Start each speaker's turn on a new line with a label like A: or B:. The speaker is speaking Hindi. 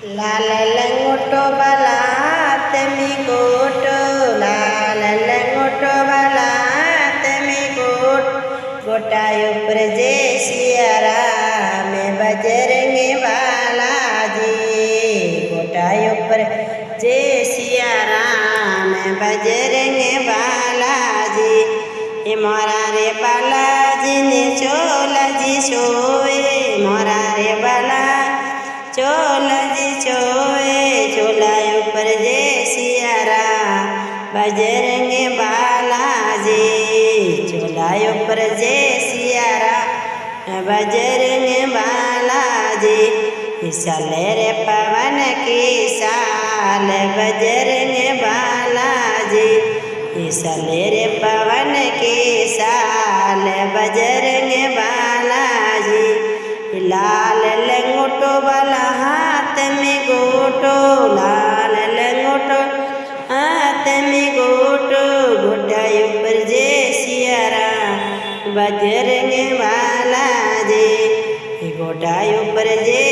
A: लाल लंगोटो वाला तमी गोटो, लाल लंगोटो वाला तमी गोट, गोटाई ऊपर जय सिया राम बजरंगी बालाजी, गोटाई ऊपर जय सिया राम बजरंगी बालाजी। मोरा रे बालाजी ने चोलाजी सोए, मोरा रे बाला चोलाजी चोए, चोलाई ऊपर जय सिया राम बजरंगी बालाजी, चोलाई ऊपर जय सिया राम बजरंगी बालाजी। साले रे पवन की साल बजरंगी बालाजी, साले रे पवन की साल बजरंगी बालाजी। लाल लंगोटो वाला हाथ में गोटो, लाल लंगोटो हाथ में गोटो, गोटाई ऊपर जय सिया राम बजरंगी बालाजी, गोटाई ऊपर जय